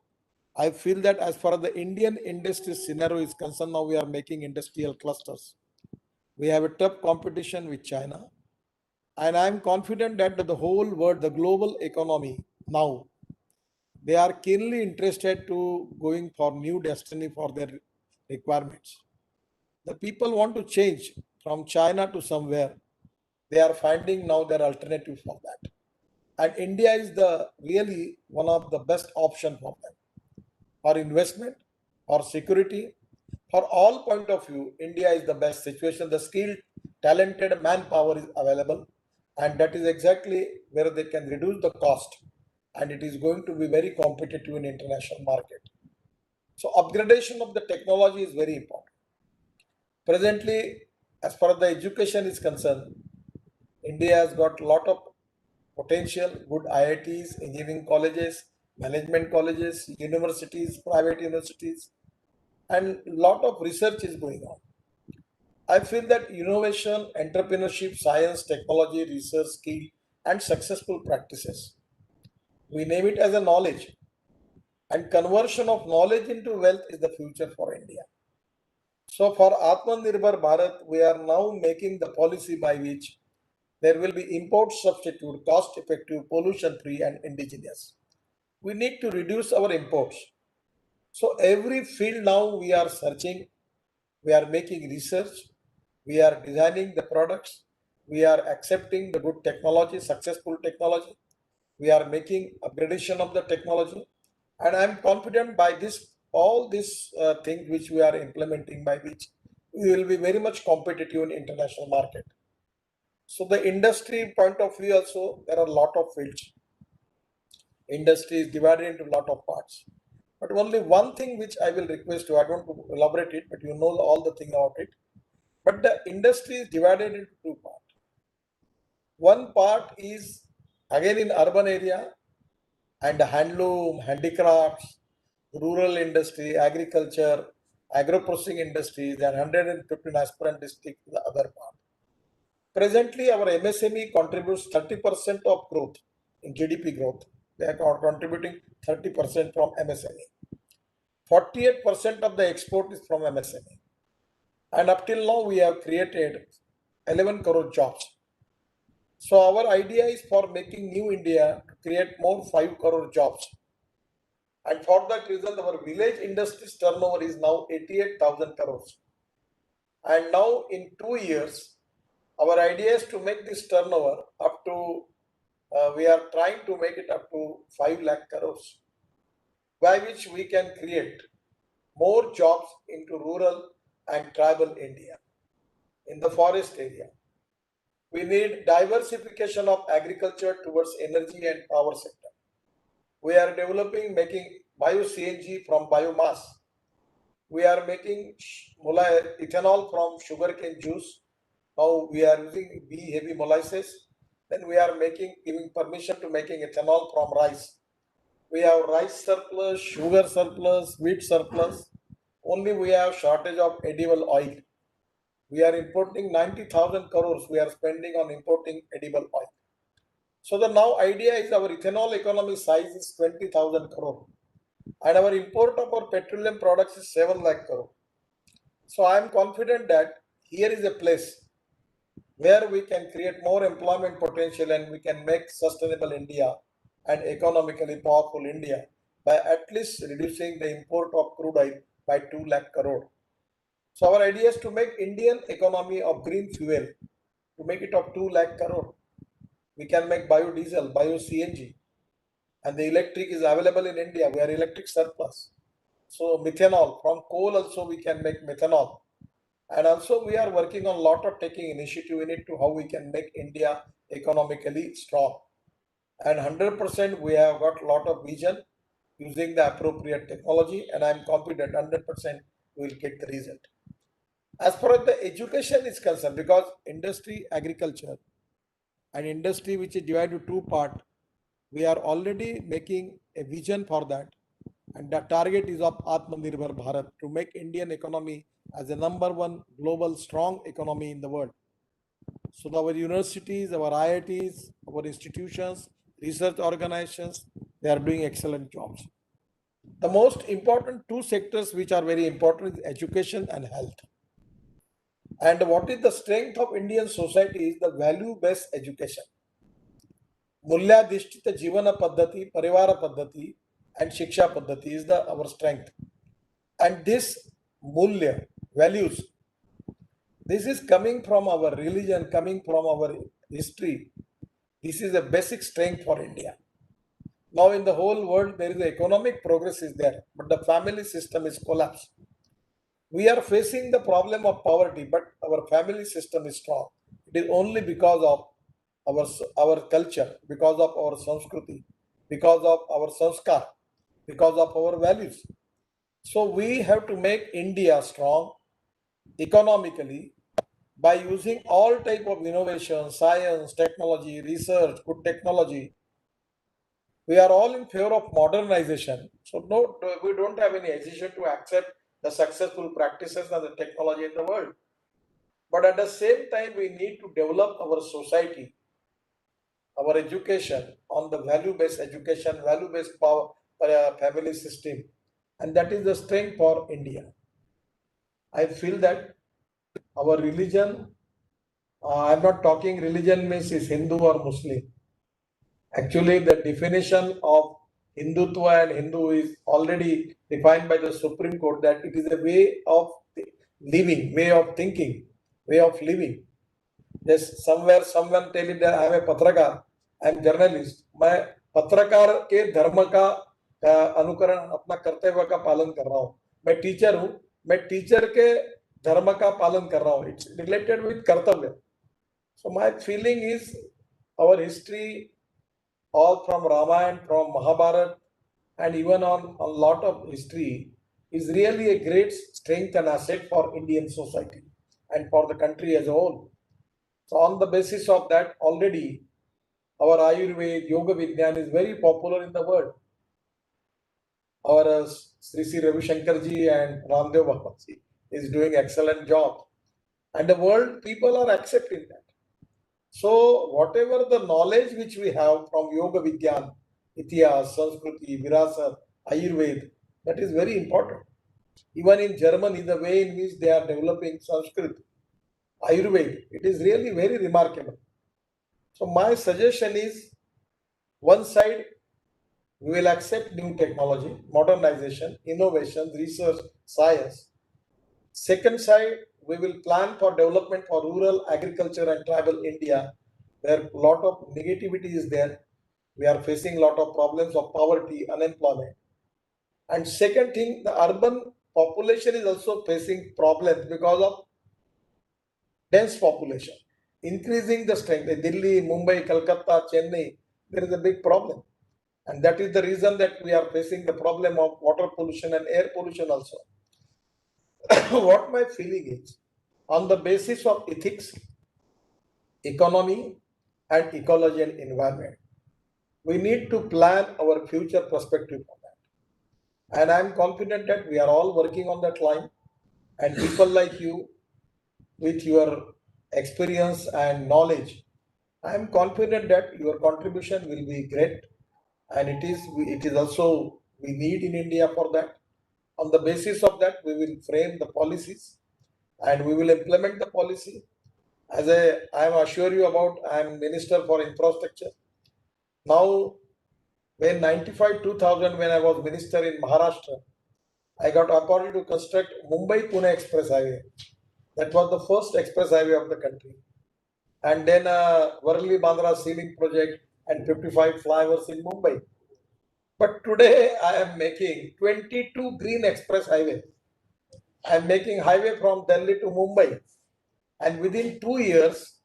I feel that as far as the Indian industry scenario is concerned, now we are making industrial clusters. We have a tough competition with China. And I am confident that the whole world, the global economy now, they are keenly interested to going for new destiny for their requirements. The people want to change from China to somewhere. They are finding now their alternative for that. And India is the really one of the best option for them. For investment, for security, for all point of view, India is the best situation. The skilled, talented manpower is available, and that is exactly where they can reduce the cost, and it is going to be very competitive in international market. So upgradation of the technology is very important. Presently, as far as the education is concerned, India has got a lot of potential, good IITs, engineering colleges, management colleges, universities, private universities, and lot of research is going on. I feel that innovation, entrepreneurship, science, technology, research, skill, and successful practices, we name it as a knowledge, and conversion of knowledge into wealth is the future for India. So for Atmanirbhar Bharat, we are now making the policy by which there will be import substitute, cost effective, pollution free, and indigenous. We need to reduce our imports. So every field now we are searching, we are making research, we are designing the products, we are accepting the good technology, successful technology, we are making upgradation of the technology, and I am confident by this, all these things which we are implementing, by which we will be very much competitive in international market. So the industry point of view also, there are a lot of fields. Industry is divided into a lot of parts. But only one thing which I will request you, I don't elaborate it, but you know all the thing about it. But the industry is divided into two parts. One part is again in urban area and handloom, handicrafts, rural industry, agriculture, agro-processing industries, and 115 aspirant districts the other part. Presently, our MSME contributes 30% of growth in GDP growth. They are contributing 30% from MSME. 48% of the export is from MSME. And up till now, we have created 11 crore jobs. So our idea is for making new India to create more 5 crore jobs. And for that reason, our village industries turnover is now 88,000 crores. And now in 2 years, our idea is to make this turnover up to, we are trying to make it up to 5 lakh crores, by which we can create more jobs into rural and tribal India, in the forest area. We need diversification of agriculture towards energy and power sector. We are developing, making bio-CNG from biomass. We are making ethanol from sugarcane juice. Now we are using B-heavy molasses. Then we are giving permission to making ethanol from rice. We have rice surplus, sugar surplus, wheat surplus. Only we have shortage of edible oil. We are importing 90,000 crores. We are spending on importing edible oil. So the now idea is our ethanol economy size is 20,000 crore. And our import of our petroleum products is 7 lakh crore. So I am confident that here is a place where we can create more employment potential and we can make sustainable India and economically powerful India by at least reducing the import of crude oil by 2 lakh crore. So our idea is to make Indian economy of green fuel, to make it of 2 lakh crore. We can make biodiesel, bio-CNG, and the electric is available in India. We are electric surplus. So methanol, from coal also we can make methanol. And also we are working on a lot of taking initiative in it to how we can make India economically strong. And 100% we have got a lot of vision using the appropriate technology, and I am confident 100% we will get the result. As far as the education is concerned, because industry, agriculture, and industry which is divided into two parts, we are already making a vision for that. And the target is of Atmanirbhar Bharat, to make Indian economy as a #1 global strong economy in the world. So our universities, our IITs, our institutions, research organizations, they are doing excellent jobs. The most important two sectors which are very important is education and health. And what is the strength of Indian society is the value-based education. Mulyadhishthita Jivana Paddhati, Parivara Paddhati, and Shiksha Paddhati is our strength. And this Mulya, values, this is coming from our religion, coming from our history. This is a basic strength for India. Now in the whole world, there is economic progress is there, but the family system is collapsed. We are facing the problem of poverty, but our family system is strong. It is only because of our culture, because of our Sanskriti, because of our sanskar, because of our values. So we have to make India strong economically by using all type of innovation, science, technology, research, good technology. We are all in favor of modernization. So no, we don't have any hesitation to accept the successful practices and the technology in the world. But at the same time, we need to develop our society, our education on the value-based education, value-based power family system. And that is the strength for India. I feel that our religion, I'm not talking religion means is Hindu or Muslim. Actually, the definition of Hindutva and Hindu is already defined by the Supreme Court, that it is a way of living, way of thinking, way of living. There's somewhere someone telling that I am a Patrakar, I am journalist. मैं पत्रकार के धर्म का अनुकरण अपना कर्तव्य का पालन कर रहा हूँ. मैं टीचर हूँ, मैं टीचर के धर्म का पालन कर रहा हूँ. It's related with कर्तव्य. So my feeling is our history, all from Ramayana, from Mahabharata, and even on a lot of history, is really a great strength and asset for Indian society. and for the country as a whole. So on the basis of that, already our Ayurveda, Yoga Vidyan is very popular in the world. Our Sri Ravi Shankarji and Ramdev Babaji is doing excellent job. And the world people are accepting that. So whatever the knowledge which we have from Yoga Vidyan, Itihas, Sanskriti, Virasat, Ayurveda, that is very important. Even in Germany, the way in which they are developing Sanskrit, Ayurveda, it is really very remarkable. So my suggestion is, one side we will accept new technology, modernization, innovation, research, science. Second side, we will plan for development for rural agriculture and tribal India, where a lot of negativity is there. We are facing a lot of problems of poverty, unemployment. And second thing, the urban population is also facing problems because of dense population. Increasing the strength, Delhi, Mumbai, Calcutta, Chennai, there is a big problem. And that is the reason that we are facing the problem of water pollution and air pollution also. What my feeling is, on the basis of ethics, economy, and ecology and environment, we need to plan our future perspective for that. And I'm confident that we are all working on that line. And people like you, with your experience and knowledge, I'm confident that your contribution will be great. And it is also we need in India for that. On the basis of that, we will frame the policies and we will implement the policy. As I am assure you about, I am Minister for Infrastructure. Now, when 95 2000, when I was minister in Maharashtra, I got appointed to construct Mumbai Pune Express Highway. That was the first express highway of the country. And then Worli Bandra ceiling project and 55 flyovers in Mumbai. But today I am making 22 green express highway. I am making highway from Delhi to Mumbai. And within 2 years,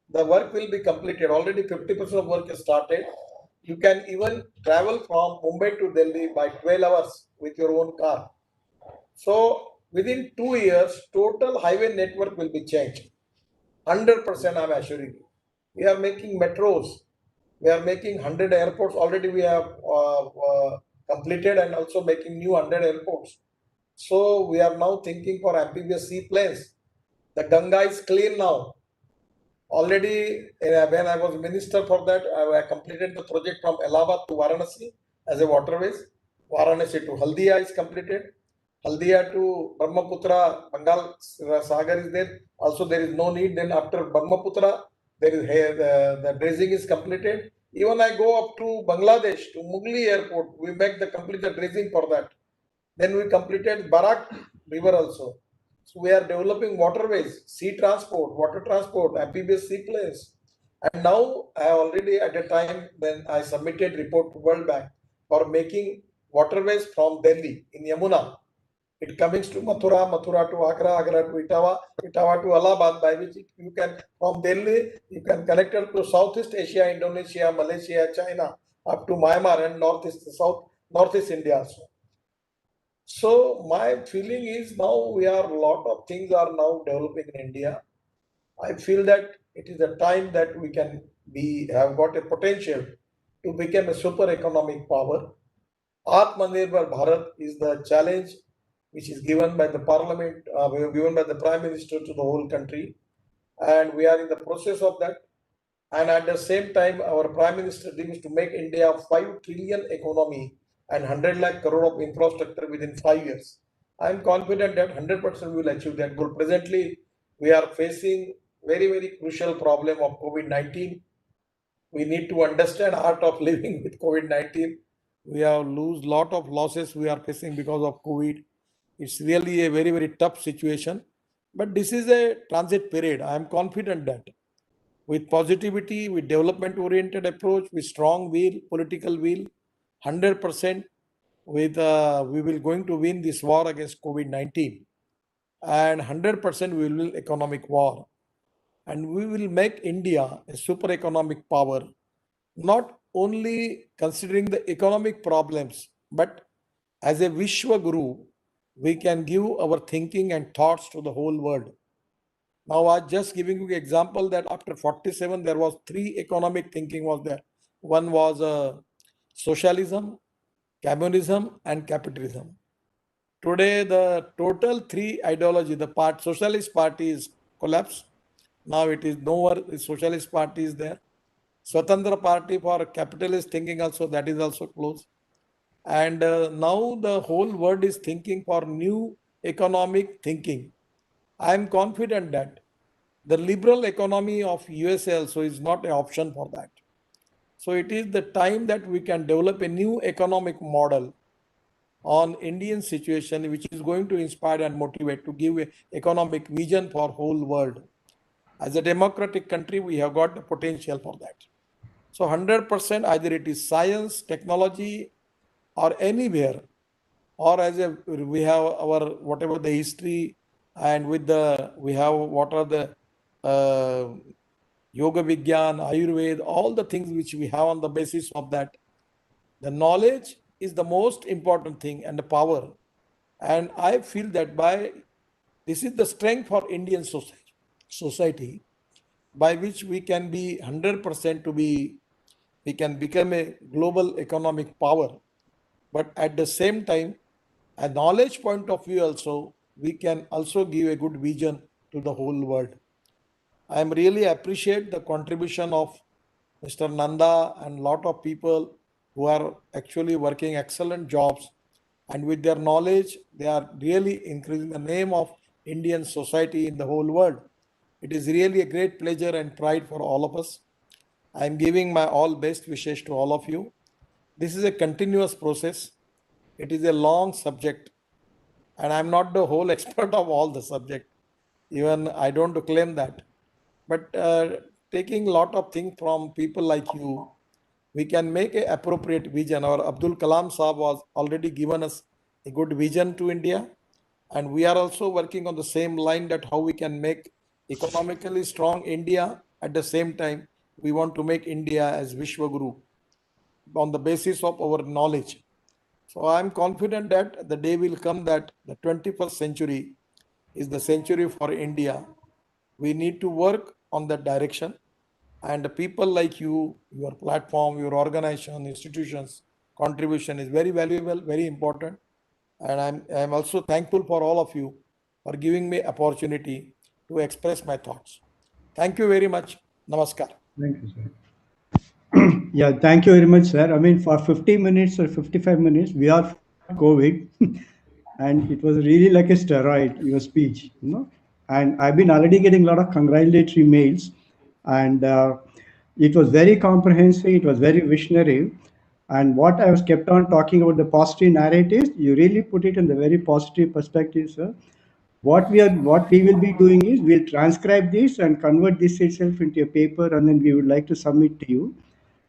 the work will be completed. Already 50% of work is started. You can even travel from Mumbai to Delhi by 12 hours with your own car. So within 2 years, total highway network will be changed. 100% I'm assuring you. We are making metros. We are making 100 airports. Already we have completed and also making new 100 airports. So we are now thinking for amphibious seaplanes. The Ganga is clean now. Already, when I was minister for that, I completed the project from Allahabad to Varanasi as a waterways. Varanasi to Haldia is completed. Haldia to Brahmaputra, Bengal Sagar is there. Also, there is no need. Then after Brahmaputra, there is the dredging is completed. Even I go up to Bangladesh to Mugli Airport. We make the complete dredging for that. Then we completed Barak River also. So we are developing waterways, sea transport, water transport, amphibious seaplanes. And now I already at a time when I submitted report to World Bank for making waterways from Delhi in Yamuna. It comes to Mathura, Mathura to Agra, Agra to Itawa, Itawa to Allahabad, by which you can, from Delhi, you can connect it to Southeast Asia, Indonesia, Malaysia, China, up to Myanmar and Northeast India also. So my feeling is now a lot of things are now developing in India. I feel that it is a time that we can have got a potential to become a super economic power. Atmanirbhar Bharat is the challenge which is given by the parliament, given by the prime minister to the whole country, and we are in the process of that. And at the same time, our prime minister dreams to make India 5 trillion economy and 100 lakh crore of infrastructure within 5 years. I am confident that 100% we will achieve that goal. Presently, we are facing very, very crucial problem of COVID-19. We need to understand art of living with COVID-19. We have lose lot of losses we are facing because of COVID. It's really a very, very tough situation. But this is a transit period. I am confident that with positivity, with development-oriented approach, with strong will, political will, 100% with we will going to win this war against COVID-19, and 100% we will win economic war, and we will make India a super economic power, not only considering the economic problems, but as a Vishwa Guru, we can give our thinking and thoughts to the whole world. Now I just giving you example that after 47 there was three economic thinking was there. One was socialism, communism, and capitalism. Today the total three ideology, the socialist party is collapsed. Now it is no more. The socialist party is there. Swatantra party for capitalist thinking also, that is also closed. And now the whole world is thinking for new economic thinking. I am confident that the liberal economy of USA also is not an option for that. So it is the time that we can develop a new economic model on Indian situation, which is going to inspire and motivate to give a economic vision for whole world. As a democratic country, we have got the potential for that. So 100% either it is science, technology, or anywhere, or as a we have our whatever the history, and with the we have what are the yoga vigyan, ayurveda, all the things which we have on the basis of that. The knowledge is the most important thing and the power. And I feel that by this is the strength for Indian society by which we can be 100% to be, we can become a global economic power. But at the same time, a knowledge point of view also, we can also give a good vision to the whole world. I am really appreciate the contribution of Mr. Nanda and lot of people who are actually working excellent jobs, and with their knowledge they are really increasing the name of Indian society in the whole world. It is really a great pleasure and pride for all of us. I am giving my all best wishes to all of you. This is a continuous process. It is a long subject, and I'm not the whole expert of all the subject. Even I don't claim that. But taking a lot of things from people like you, we can make a appropriate vision. Our Abdul Kalam Saab was already given us a good vision to India, and we are also working on the same line that how we can make economically strong India. At the same time, we want to make India as Vishwaguru on the basis of our knowledge. So I'm confident that the day will come that the 21st century is the century for India. We need to work on that direction. And the people like you, your platform, your organization, institutions, contribution is very valuable, very important. And I'm also thankful for all of you for giving me opportunity to express my thoughts. Thank you very much. Namaskar. Thank you, sir. Yeah, thank you very much, sir. I mean, for 50 minutes or 55 minutes, we are COVID, and it was really like a steroid, your speech, you know. And I've been already getting a lot of congratulatory mails, and it was very comprehensive, it was very visionary. And what I was kept on talking about the positive narratives, you really put it in the very positive perspective, sir. What we will be doing is we'll transcribe this and convert this itself into a paper, and then we would like to submit to you.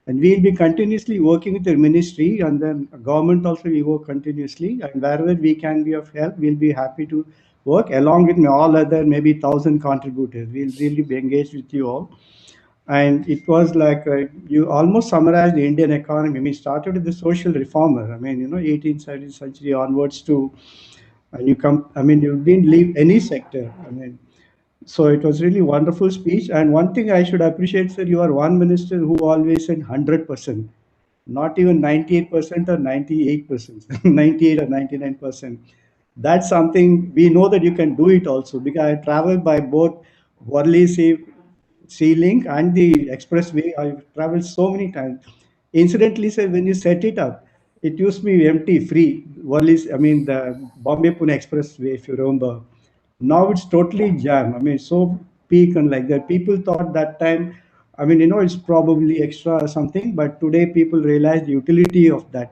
And we'll be continuously working with the ministry, and then government also we work continuously, and wherever we can be of help, we'll be happy to work along with all other maybe 1,000 contributors. We'll really be engaged with you all. And it was like you almost summarized the Indian economy. I mean, started with the social reformer. I mean, 18th, 17th century onwards to, and you come. I mean, you didn't leave any sector. I mean, so it was really wonderful speech. And one thing I should appreciate, sir, you are one minister who always said 100%, not even 98% or 98%, 98 or 99%. That's something we know that you can do it also, because I traveled by both Worli Sea Link and the expressway. I've traveled so many times. Incidentally, sir, when you set it up, it used to be empty, free. Worli, I mean, the Bombay Pune Expressway, if you remember. Now it's totally jammed. I mean, so peak and like that. People thought that time, I mean, it's probably extra or something, but today people realize the utility of that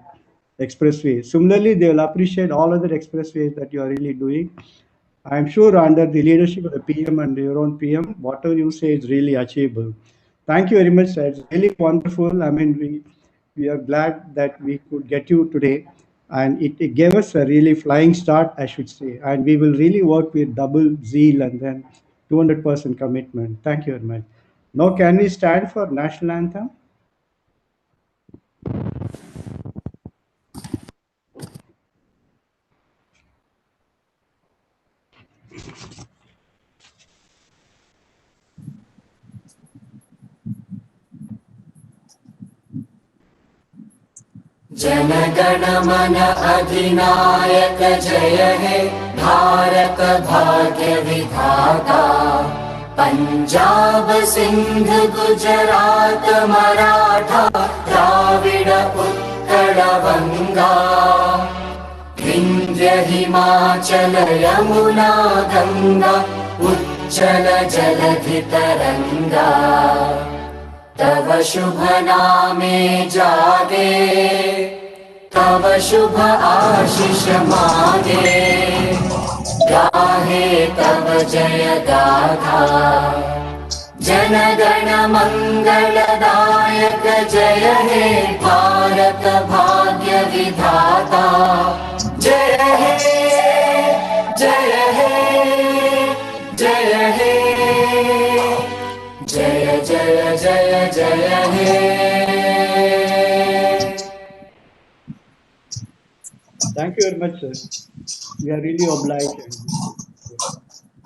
expressway. Similarly, they will appreciate all other expressways that you are really doing. I'm sure under the leadership of the PM and your own PM, whatever you say is really achievable. Thank you very much, sir. It's really wonderful. I mean, we are glad that we could get you today, and it gave us a really flying start, I should say. And we will really work with double zeal and then 200% commitment. Thank you very much. Now, can we stand for national anthem? जनगण मन अधिनायक जय हे भारत भाग्य विधाता। पंजाब सिंध गुजरात मराठा द्राविड उत्कल बंगा। विंध्य हिमाचल यमुना गंगा उच्चल जलधि तरंगा। तव शुभ नामे जागे तव शुभ आशीष मागे। गाहे तव जय गाथा जनगण मंगलदायक जय हे भारत भाग्य विधाता। जय हे जय हे जय हे जय जय जय जय हे। Thank you very much, sir. We are really obliged.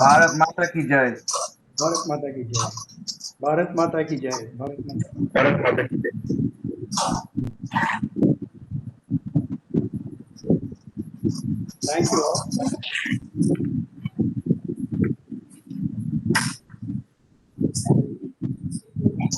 Bharat माता की जय। भारत माता की जय। भारत माता की जय। भारत माता की जय। Thank you all.